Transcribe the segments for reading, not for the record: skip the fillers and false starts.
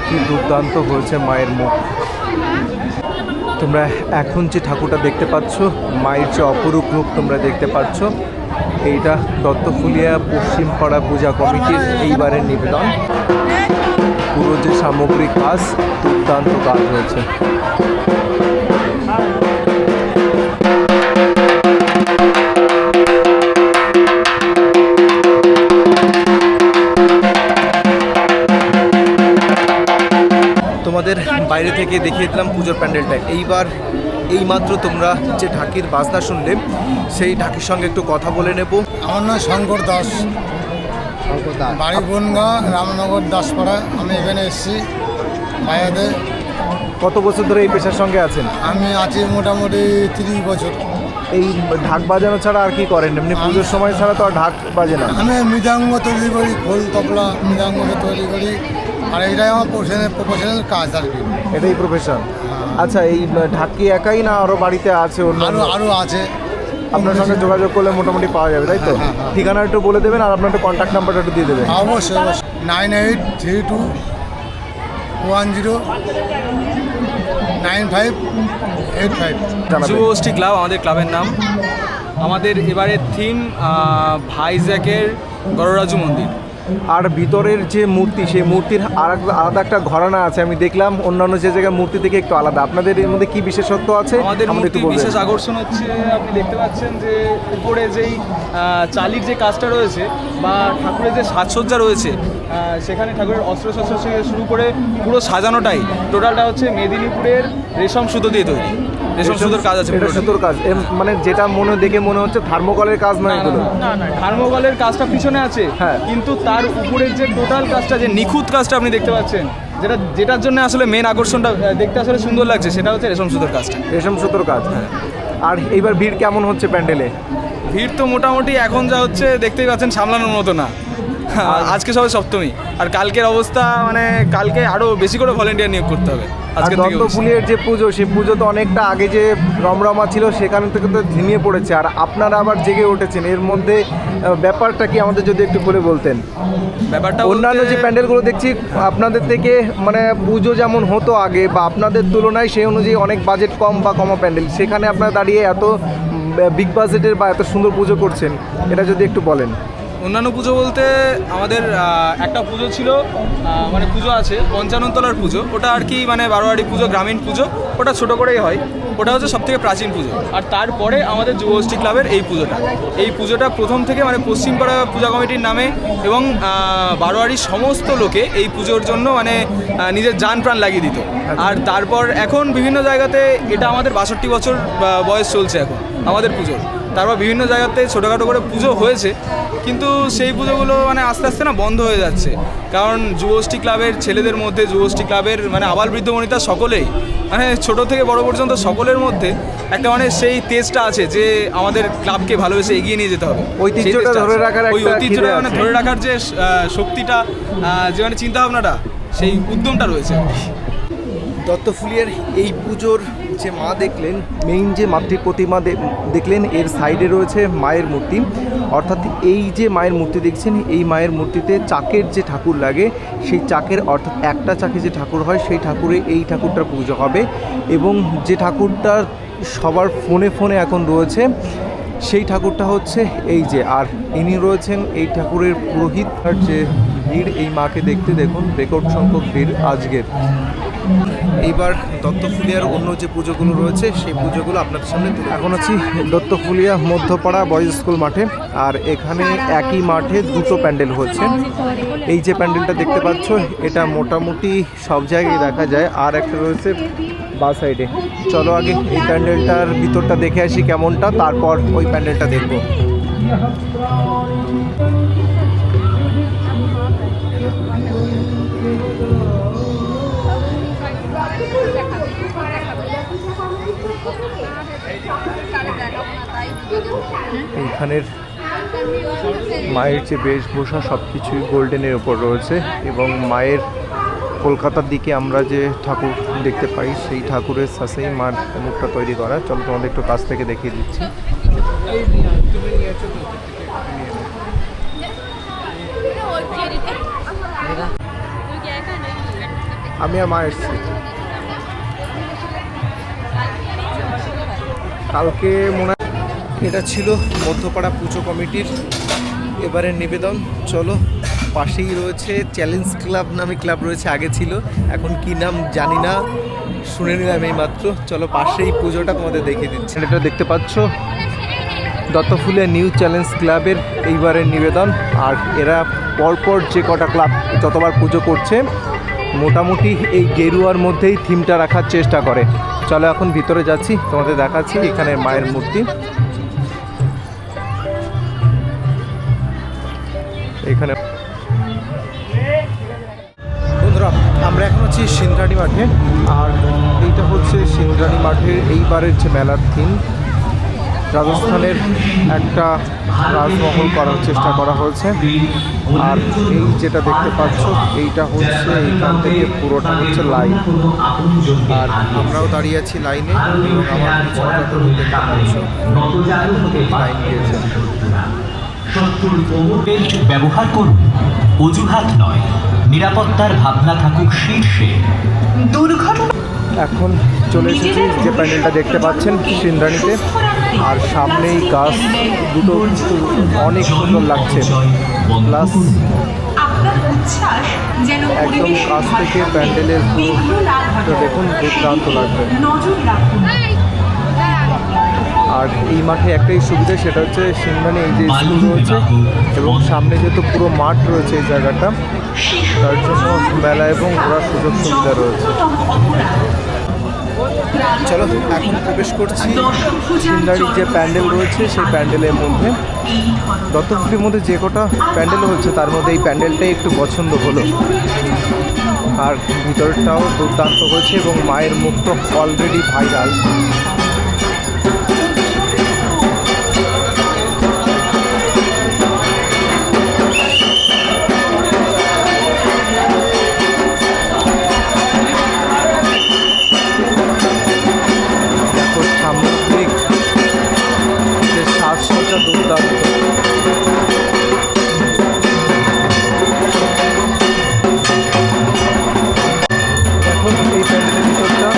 কি দুর্দান্ত হয়েছে মায়ের মুখ। তোমরা এখন যে ঠাকুরটা দেখতে পাচ্ছ, মায়ের যে অপরূপ রূপ তোমরা দেখতে পাচ্ছ, এইটা দত্তফুলিয়া পশ্চিমপাড়া পূজা কমিটির এইবারের নিবেদন। পুরো যে সামগ্রিক কাজ, দুর্দান্ত কাজ হয়েছে। তোমাদের বাইরে থেকে দেখিয়ে দিলাম পুজোর প্যান্ডেলটা। এইবার এইমাত্র তোমরা যে ঢাকির বাজনা শুনলে, সেই ঢাকির সঙ্গে একটু কথা বলে নেব। আমার নাম শঙ্কর দাস, বাড়ি বনগাঁ, রামনগর দাসপাড়া। আমি এখানে এসেছি পায়াতে। কত বছর ধরে এই পেশার সঙ্গে আছেন? আমি আছি মোটামুটি 30 বছর। এই ঢাক বাজানো ছাড়া আর কি করেন? এমনি পুজোর সময় ছাড়া তো আর ঢাক বাজে না। আমি মৃদঙ্গ তৈরি করি, খোল তবলা মৃদঙ্গকে তৈরি করি, আর এটাই আমার প্রফেশনাল কাজ আর কি। এটাই প্রফেশন। আচ্ছা, এই ঢাক কি একাই না আরও বাড়িতে আছে? আরও আছে। আপনার সঙ্গে যোগাযোগ করলে মোটামুটি পাওয়া যাবে, তাই তো? ঠিকানা একটু বলে দেবেন আর আপনার একটু কন্ট্যাক্ট নাম্বারটা একটু দিয়ে দেবেন। অবশ্যই অবশ্যই। 9832109585। যুবগোষ্ঠী ক্লাব আমাদের ক্লাবের নাম। আমাদের এবারের থিম ভাইজ্যাকের গড়রাজু মন্দির। আর ভিতরের যে মূর্তি, সেই মূর্তির আলাদা একটা ঘরানা আছে, আমি দেখলাম অন্যান্য যে জায়গায় মূর্তি থেকে একটু আলাদা। আপনাদের এর মধ্যে কি বিশেষত্ব আছে? আমাদের মূর্তির বিশেষ আকর্ষণ হচ্ছে, আপনি দেখতে পাচ্ছেন যে উপরে যেই চালির যে কাজটা রয়েছে বা ঠাকুরের যে সাজসজ্জা রয়েছে, সেখানে ঠাকুরের অস্ত্রশস্ত্র থেকে শুরু করে পুরো সাজানোটাই টোটালটা হচ্ছে মেদিনীপুরের রেশম সুতো দিয়ে তৈরি। রেশম সুতোর কাজ আছে। এটা সুতোর কাজ, মানে যেটা দেখে মনে হচ্ছে থার্মোকলের কাজ নয় এগুলো। না, থার্মোকলের কাজটা পিছনে আছে, হ্যাঁ, কিন্তু তার উপরের যে টোটাল কাজটা, যে নিখুঁত কাজটা আপনি দেখতে পাচ্ছেন, যেটার জন্য আসলে মেন আকর্ষণটা দেখতে আসলে সুন্দর লাগছে, সেটা হচ্ছে রেশম সুতোর কাজটা। রেশম সুতোর কাজ। আর এইবার ভিড় কেমন হচ্ছে প্যান্ডেলে? ভিড় তো মোটামুটি এখন যা হচ্ছে দেখতেই পাচ্ছেন, সামলানোর মতো না। আজকে সবাই সপ্তমী, আর কালকের অবস্থা মানে কালকে আরও বেশি করে ভলেন্টিয়ার নিয়োগ করতে হবে। আজকে দত্তফুলিয়ার যে পুজো, সেই পুজো তো অনেকটা আগে যে রমরমা ছিল সেখান থেকে তো ঝিমিয়ে পড়েছে, আর আপনারা আবার জেগে উঠেছেন। এর মধ্যে ব্যাপারটা কি আমাদের যদি একটু বলে বলতেন? ব্যাপারটা অন্যান্য যে প্যান্ডেলগুলো দেখছি আপনাদের থেকে, মানে পুজো যেমন হতো আগে বা আপনাদের তুলনায় সেই অনুযায়ী অনেক বাজেট কম বা কমা প্যান্ডেল, সেখানে আপনারা দাঁড়িয়ে এত বিগ বাজেটের বা এত সুন্দর পুজো করছেন, এটা যদি একটু বলেন। অন্যান্য পুজো বলতে আমাদের একটা পুজো ছিল, মানে পুজো আছে পঞ্চাননতলার পুজো, ওটা আর কি মানে বারোয়ারি পুজো, গ্রামীণ পুজো, ওটা ছোটো করেই হয়। ওটা হচ্ছে সবথেকে প্রাচীন পুজো। আর তারপরে আমাদের যুবগোষ্ঠী ক্লাবের এই পুজোটা প্রথম থেকে মানে পশ্চিমপাড়া পূজা কমিটির নামে, এবং বারোয়ারির সমস্ত লোকে এই পুজোর জন্য মানে নিজের জান প্রাণ লাগিয়ে দিত। আর তারপর এখন বিভিন্ন জায়গাতে, এটা আমাদের 62 বছর বয়স চলছে এখন আমাদের পুজোর। তারপর বিভিন্ন জায়গাতে ছোটোখাটো করে পুজো হয়েছে, কিন্তু সেই পুজোগুলো মানে আস্তে আস্তে না বন্ধ হয়ে যাচ্ছে। কারণ যুবগোষ্ঠী ক্লাবের ছেলেদের মধ্যে, যুবগোষ্ঠী ক্লাবের মানে আবাল বৃদ্ধ বনিতা সকলেই, মানে ছোটো থেকে বড় পর্যন্ত সকলের মধ্যে একটা মানে সেই তেজটা আছে যে আমাদের ক্লাবকে ভালোবেসে এগিয়ে নিয়ে যেতে হবে। ঐতিহ্যটা ধরে রাখার, ওই ঐতিহ্যটা মানে ধরে রাখার যে শক্তিটা, যে মানে চিন্তাভাবনাটা, সেই উদ্যমটা রয়েছে। দত্তফুলিয়ার এই পুজোর যে মা দেখলেন, মেইন যে মাতৃ প্রতিমা দেখলেন, এর সাইডে রয়েছে মায়ের মূর্তি। অর্থাৎ এই যে মায়ের মূর্তি দেখছেন, এই মায়ের মূর্তিতে চাকের যে ঠাকুর লাগে, সেই চাকের, অর্থাৎ একটা চাকে যে ঠাকুর হয়, সেই ঠাকুরে এই ঠাকুরটার পুজো হবে। এবং যে ঠাকুরটা সবার ফোনে ফোনে এখন রয়েছে, সেই ঠাকুরটা হচ্ছে এই যে, আর ইনি রয়েছেন এই ঠাকুরের পুরোহিত। আর যে ভিড় এই মাকে দেখতে, দেখুন রেকর্ড সংখ্যক ভিড় আজকের। এইবার দত্তফুলিয়ার অন্য যে পুজোগুলো রয়েছে, সেই পুজোগুলো আপনাদের সামনে এখন আছি দত্তফুলিয়া মধ্যপাড়া বয়েজ স্কুল মাঠে। আর এখানে একই মাঠে দুটো প্যান্ডেল হচ্ছে। এই যে প্যান্ডেলটা দেখতে পাচ্ছ, এটা মোটামুটি সব জায়গায় দেখা যায়। আর একটা রয়েছে বা সাইডে। চলো আগে এই প্যান্ডেলটার ভিতরটা দেখে আসি কেমনটা, তারপর ওই প্যান্ডেলটা দেখবো। এইখানের মায়ের যে বেশভূষা, সব কিছুই গোল্ডেনের ওপর রয়েছে। এবং মায়ের কলকাতার দিকে আমরা যে ঠাকুর দেখতে পাই, সেই ঠাকুরের সাথেই মার মুখটা তৈরি করা। চলো তোমাদের একটু কাছ থেকে দেখিয়ে দিচ্ছি। আমি আর মা এসেছি। কালকে মনে হয় এটা ছিল মধ্যপাড়া পুজো কমিটির এবারের নিবেদন। চলো, পাশেই রয়েছে চ্যালেঞ্জ ক্লাব নামে ক্লাব রয়েছে, আগে ছিল, এখন কি নাম জানি না, শুনে নিলাম এই মাত্র। চলো পাশেই পুজোটা তোমাদের দেখিয়ে দিচ্ছি। এটা দেখতে পাচ্ছ দত্তফুলিয়া নিউ চ্যালেঞ্জ ক্লাবের এইবারের নিবেদন। আর এরা পরপর যে কটা ক্লাব যতবার পুজো করছে মোটামুটি এই গেরুয়ার মধ্যেই থিমটা রাখার চেষ্টা করে। চলো এখন ভিতরে যাচ্ছি, তোমাদের দেখাচ্ছি এখানে মায়ের মূর্তি। এখানে বন্ধুরা আমরা এখন আছি সিন্দ্রাণী মাঠে, আর এইটা হচ্ছে সিন্দ্রাণী মাঠের এইবারের যে মেলার থিম। রাজস্থানের একটা রাজমহল করার চেষ্টা করা হয়েছে। আর এই যেটা দেখতে পাচ্ছ এইটা হচ্ছে এইখান থেকে পুরোটা হচ্ছে লাইন, আর আমরাও দাঁড়িয়ে আছি লাইনে, এবং আমার পিছনে যতদূর দেখতে পাচ্ছ লাইন দিয়েছে। ব্যবহার করুন, অজুহাত নয়, নিরাপত্তার ভাবনা থাকুক শীর্ষে। দুর্ঘটনা এখন চলে এসেছি যে প্যান্ডেলটা দেখতে পাচ্ছেন সিন্দ্রাণীতে, আর সামনেই গাছ দুটো অনেক সুন্দর লাগছে। প্লাস একদম কাছ থেকে প্যান্ডেলের পুরো দেখুন দুর্দান্ত লাগবে। আর এই মাঠে একটাই সুবিধা, সেটা হচ্ছে সিন্দ্রাণী এই যে স্কুল রয়েছে এবং সামনে যেহেতু পুরো মাঠ রয়েছে এই জায়গাটা, তার জন্য মেলা এবং ঘোরার সুযোগ সুবিধা রয়েছে। চলো এখন প্রবেশ করছি সিন্দ্রাণীর যে প্যান্ডেল রয়েছে সেই প্যান্ডেলের মধ্যে। দত্তফুলির মধ্যে যে কটা প্যান্ডেল হচ্ছে তার মধ্যে এই প্যান্ডেলটাই একটু পছন্দ হলো। আর ভিতরটাও দুর্দান্ত হয়েছে এবং মায়ের মুখ তো অলরেডি ভাইরাল। সামুদ্রিক যে সাজসজ্জা দুর্দান্ত। এখন এই প্যান্ডেলের ভিতরটা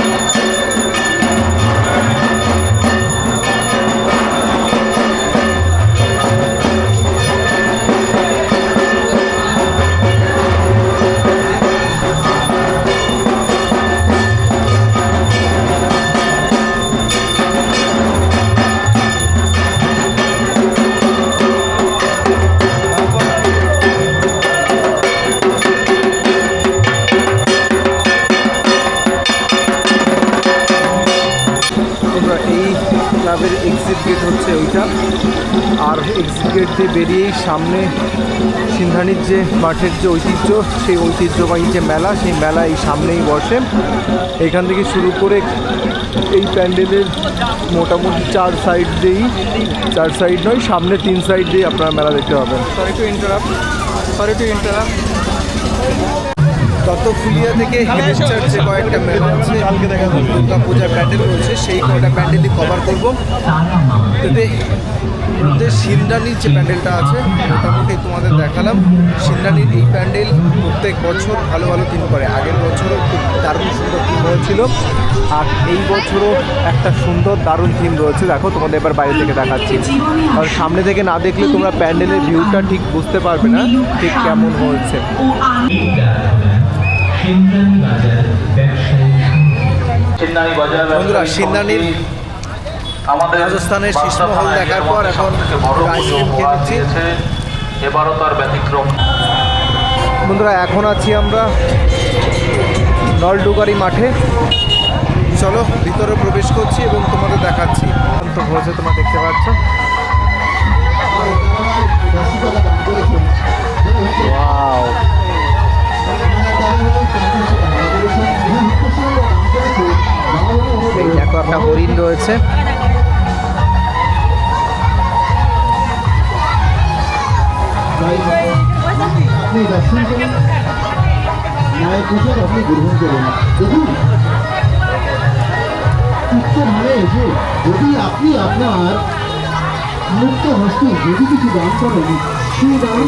ক্লাবের এক্সিট গেট হচ্ছে ওইটা, আর এক্সিট গেট দিয়ে বেরিয়েই সামনে সিন্দ্রাণীর যে মাঠের যে ঐতিহ্য, সেই ঐতিহ্যবাহী যে মেলা, সেই মেলা এই সামনেই বসে। এখান থেকে শুরু করে এই প্যান্ডেলের মোটামুটি চার সাইড নয়, সামনে 3 সাইড দিয়ে আপনারা মেলা দেখতে পাবেন। Sorry to interrupt. দত্তফুলিয়া থেকে হেমেশ্বর যে কয়েকটা মেলা আছে, দুর্গা পূজার প্যান্ডেল রয়েছে, সেই কয়েকটা প্যান্ডেলই কভার করবো। এতে মধ্যে সিন্দ্রাণীর যে প্যান্ডেলটা আছে মোটামুটি তোমাদের দেখালাম। সিন্দ্রাণীর এই প্যান্ডেল প্রত্যেক বছর ভালো ভালো থিম করে, আগের বছরও খুব দারুণ সুন্দর থিম হয়েছিল, আর এই বছরও একটা সুন্দর দারুণ থিম রয়েছে। দেখো তোমাদের এবার বাইরে থেকে দেখাচ্ছি, আর সামনে থেকে না দেখলে তোমরা প্যান্ডেলের ভিউটা ঠিক বুঝতে পারবে না ঠিক কেমন হয়েছে। বন্ধুরা সিন্দ্রাণীর রাজস্থানের শীর্ষমহল দেখার পর এখন আইসক্রিম খেয়েছি। এবারও তার ব্যতিক্রম। বন্ধুরা এখন আছি আমরা নলডুগারি মাঠে। চলো ভিতরে প্রবেশ করছি এবং তোমাদের দেখাচ্ছি। তো হয়েছে তোমরা দেখতে পাচ্ছ, ওয়াও, এই দেখো একটা হরিণ রয়েছে। আপনি দর্শন করুন, মায়ের প্রসাদ আপনি গ্রহণ করুন। দেখুন সুস্থভাবে এসে যদি আপনি আপনার মুক্ত হস্তে যদি কিছু দান করেন, সেই দান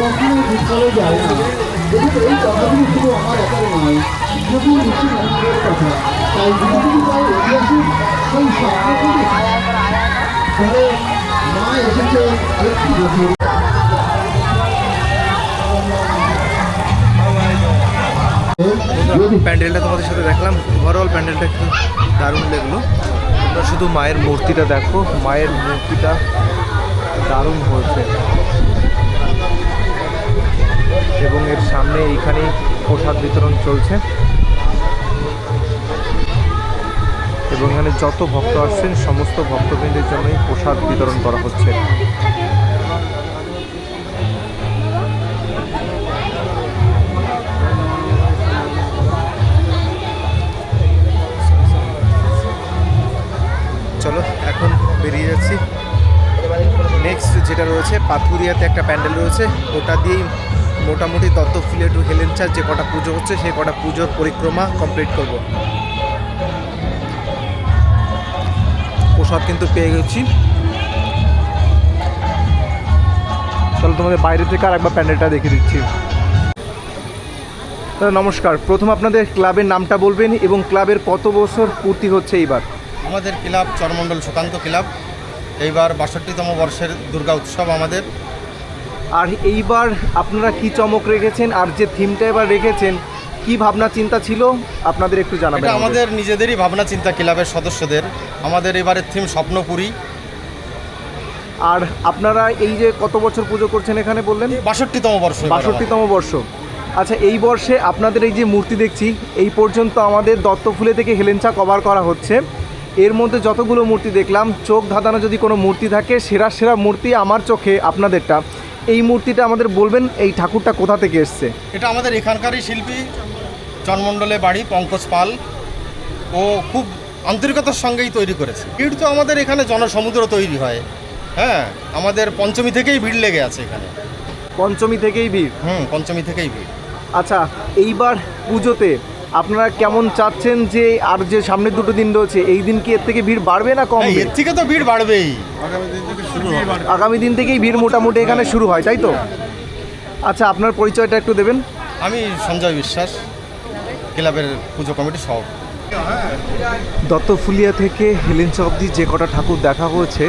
কখনো বিফলে যায় না। এদিকে এই কথাগুলি শুধু আমার একার নয়, বহু ঋষি মহাত্মাদের কথা। তাই বিজেপি তাই ঐতিহাসিক সেই স্বপ্নগুলি পরে মা এসেছে আরেকটি বছর। প্যান্ডেলটা তোমাদের সাথে দেখলাম, ওভারঅল প্যান্ডেলটা একটু দারুণ লাগলো। তোমরা শুধু মায়ের মূর্তিটা দেখো, মায়ের মূর্তিটা দারুণ হয়েছে এবং এর সামনে এইখানেই প্রসাদ বিতরণ চলছে এবং এখানে যত ভক্ত আসছেন সমস্ত ভক্তবৃন্দের জন্যই প্রসাদ বিতরণ করা হচ্ছে। চলো এখন বেরিয়ে যাচ্ছি। নেক্সট যেটা রয়েছে পাথুরিয়াতে একটা প্যান্ডেল রয়েছে, ওটা দিয়েই মোটামুটি দত্তফুলিয়া টু হেলেঞ্চার যে কটা পুজো হচ্ছে সেই কটা পুজোর পরিক্রমা কমপ্লিট করব। প্রসাদ কিন্তু পেয়ে গেছি। চলো তোমাদের বাইরে থেকে আর একবার প্যান্ডেলটা দেখে দিচ্ছি। নমস্কার, প্রথম আপনাদের ক্লাবের নামটা বলবেন এবং ক্লাবের কত বছর পূর্তি হচ্ছে এইবার? আমাদের ক্লাব চরমণ্ডল সুকান্ত ক্লাব, এইবার ৬২তম বর্ষের দুর্গা উৎসব আমাদের। আর এইবার আপনারা কি চমক রেখেছেন আর যে থিমটা এবার রেখেছেন কি ভাবনা চিন্তা ছিল আপনাদের একটু জানাবেন? এটা আমাদের নিজেদেরই ভাবনা চিন্তা, ক্লাবের সদস্যদের। আমাদের এবারের থিম স্বপ্নপুরী। আর আপনারা এই যে কত বছর পুজো করছেন এখানে বললেন? ৬২তম বর্ষ। ৬২তম বর্ষ। আচ্ছা, এই বর্ষে আপনাদের এই যে মূর্তি দেখছি, এই পর্যন্ত আমাদের দত্তফুলে থেকে হেলেঞ্চা কভার করা হচ্ছে। এর মধ্যে যতগুলো মূর্তি দেখলাম, চোখ ধাঁধানো যদি কোনো মূর্তি থাকে, সেরা সেরা মূর্তি আমার চোখে আপনাদেরটা। এই মূর্তিটা আমাদের বলবেন এই ঠাকুরটা কোথা থেকে এসছে? এটা আমাদের এখানকারই শিল্পী, চরমণ্ডলে বাড়ি, পঙ্কজ পাল। ও খুব আন্তরিকতার সঙ্গেই তৈরি করেছে। ভিড় তো আমাদের এখানে জনসমুদ্র তৈরি হয়। হ্যাঁ, আমাদের পঞ্চমী থেকেই ভিড় লেগে আছে এখানে। পঞ্চমী থেকেই ভিড়? পঞ্চমী থেকেই ভিড়। আচ্ছা, এইবার পুজোতে আপনারা কেমন চাচ্ছেন যে আর যে সামনের দুটো দিন রয়েছে, এই দিন কি এর থেকে ভিড় বাড়বে না কমবে? এর থেকে তো ভিড় বাড়বেই। আগামী দিন থেকেই ভিড় মোটামুটি এখানে শুরু হয়, তাই তো? আচ্ছা, আপনার পরিচয়টা একটু দেবেন। আমি সঞ্জয় বিশ্বাস, ক্লাবের পুজো কমিটির সভাপতি। দত্তফুলিয়া থেকে হেলেঞ্চা অবধি যে কটা ঠাকুর দেখা হয়েছে,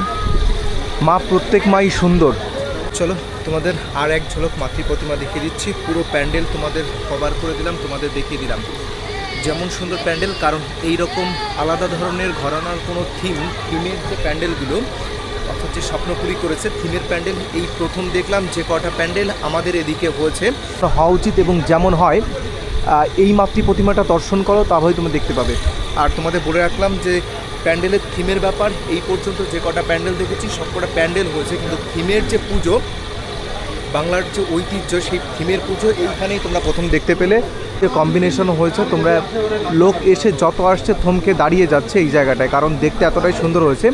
মা প্রত্যেক মাই সুন্দর। চলো তোমাদের আর এক ঝলক মাতৃ প্রতিমা দেখিয়ে দিচ্ছি। পুরো প্যান্ডেল তোমাদের কভার করে দিলাম, তোমাদের দেখিয়ে দিলাম যেমন সুন্দর প্যান্ডেল। কারণ এই রকম আলাদা ধরনের ঘরানার কোনো থিমের যে প্যান্ডেলগুলো, অর্থাৎ যে স্বপ্নপুরী করেছে থিমের প্যান্ডেল, এই প্রথম দেখলাম যে কটা প্যান্ডেল আমাদের এদিকে হয়েছে। হওয়া উচিত এবং যেমন হয় এই মাতৃ প্রতিমাটা দর্শন করো, তাহলেই তুমি দেখতে পাবে। আর তোমাদের বলে রাখলাম যে প্যান্ডেলের থিমের ব্যাপার, এই পর্যন্ত যে কটা প্যান্ডেল দেখেছি সব কটা প্যান্ডেল হয়েছে, কিন্তু থিমের যে পুজো, বাংলার যে ঐতিহ্য, সেই থিমের পুজো এইখানেই তোমরা প্রথম দেখতে পেলে। যে কম্বিনেশন হয়েছে, তোমরা লোক এসে যত আসছে থমকে দাঁড়িয়ে যাচ্ছে এই জায়গাটায়, কারণ দেখতে এতটাই সুন্দর হয়েছে।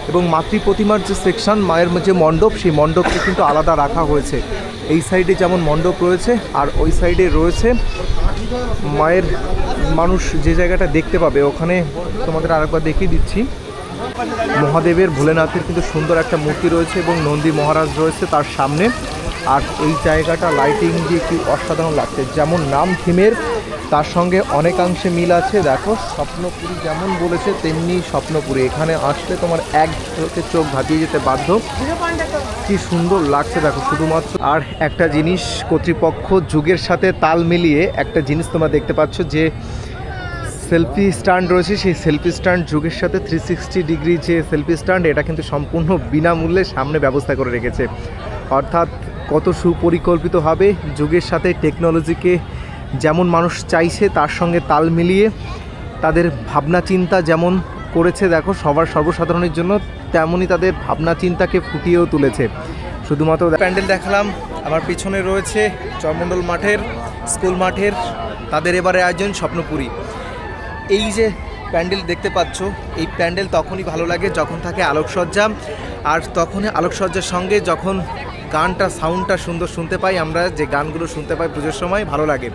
এবং মাতৃ প্রতিমার যে সেকশন, মায়ের যে মণ্ডপ, সেই মণ্ডপকে কিন্তু আলাদা রাখা হয়েছে। এই সাইডে যেমন মণ্ডপ রয়েছে আর ওই সাইডে রয়েছে মায়ের মানুষ যে জায়গাটা দেখতে পাবে, ওখানে তোমাদের আরেকবার দেখিয়ে দিচ্ছি। মহাদেবের, ভোলেনাথের কিন্তু সুন্দর একটা মূর্তি রয়েছে এবং নন্দী মহারাজ রয়েছে তার সামনে। আর এই জায়গাটা লাইটিং দিয়ে কি অসাধারণ লাগছে। যেমন নাম থিমের, তার সঙ্গে অনেকাংশে মিল আছে। দেখো, স্বপ্নপুরী যেমন বলেছে তেমনি স্বপ্নপুরী। এখানে আসলে তোমার এক ঝলকে চোখ ধাঁধিয়ে যেতে বাধ্য। কি সুন্দর লাগছে দেখো শুধুমাত্র। আর একটা জিনিস, কর্তৃপক্ষ যুগের সাথে তাল মিলিয়ে একটা জিনিস তোমরা দেখতে পাচ্ছ, যে সেলফি স্ট্যান্ড রয়েছে, সেই সেলফি স্ট্যান্ড যুগের সাথে 360 ডিগ্রি যে সেলফি স্ট্যান্ড, এটা কিন্তু সম্পূর্ণ বিনামূল্যে সামনে ব্যবস্থা করে রেখেছে। অর্থাৎ কত সুপরিকল্পিত হবে, যুগের সাথে টেকনোলজিকে যেমন মানুষ চাইছে তার সঙ্গে তাল মিলিয়ে তাদের ভাবনা চিন্তা যেমন করেছে দেখো সবার সর্বসাধারণের জন্য, তেমনই তাদের ভাবনা চিন্তাকে ফুটিয়েও তুলেছে। শুধুমাত্র প্যান্ডেল দেখালাম, আমার পিছনে রয়েছে চরমণ্ডল মাঠের, স্কুল মাঠের তাদের এবারে আয়োজন স্বপ্নপুরী। এই যে প্যান্ডেল দেখতে পাচ্ছ, এই প্যান্ডেল তখনই ভালো লাগে যখন থাকে আলোকসজ্জা, আর তখনই আলোকসজ্জার সঙ্গে যখন গানটা, সাউন্ডটা সুন্দর শুনতে পাই, আমরা যে গানগুলো শুনতে পাই পুজোর সময়, ভালো লাগে।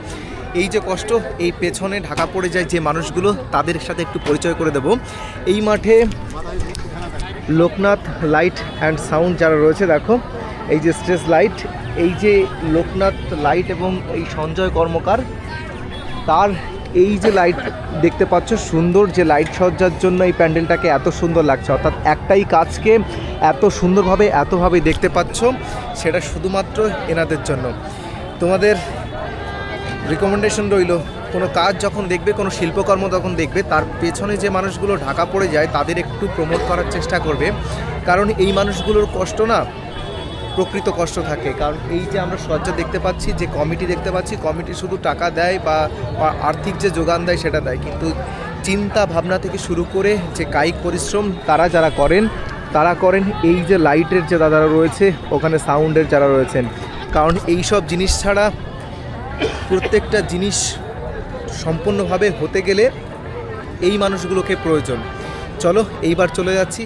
এই যে কষ্ট, এই পেছনে ঢাকা পড়ে যায় যে মানুষগুলো, তাদের সাথে একটু পরিচয় করে দেব। এই মাঠে লোকনাথ লাইট অ্যান্ড সাউন্ড যারা রয়েছে দেখো, এই যে স্টেজ লাইট, এই যে লোকনাথ লাইট এবং এই সঞ্জয় কর্মকার, তার এই যে লাইট দেখতে পাচ্ছ, সুন্দর যে লাইট সজ্জার জন্য এই প্যান্ডেলটাকে এত সুন্দর লাগছে, অর্থাৎ একটাই কাজকে এত সুন্দরভাবে এতভাবে দেখতে পাচ্ছ, সেটা শুধুমাত্র এনাদের জন্য। তোমাদের রিকমেন্ডেশন রইল, কোনো কাজ যখন দেখবে, কোনো শিল্পকর্ম যখন দেখবে, তার পেছনে যে মানুষগুলো ঢাকা পড়ে যায় তাদের একটু প্রমোট করার চেষ্টা করবে, কারণ এই মানুষগুলোর কষ্ট না প্রকৃত কষ্ট থাকে। কারণ এই যে আমরা সজ্জা দেখতে পাচ্ছি, যে কমিটি দেখতে পাচ্ছি, কমিটি শুধু টাকা দেয় বা আর্থিক যে যোগান দেয় সেটা দেয়, কিন্তু চিন্তা ভাবনা থেকে শুরু করে যে কায়িক পরিশ্রম তারা যারা করেন এই যে লাইটের যে দাদারা রয়েছে, ওখানে সাউন্ডের যারা রয়েছেন, কারণ এই সব জিনিস ছাড়া প্রত্যেকটা জিনিস সম্পূর্ণভাবে হতে গেলে এই মানুষগুলোকে প্রয়োজন। চলো এইবার চলে যাচ্ছি।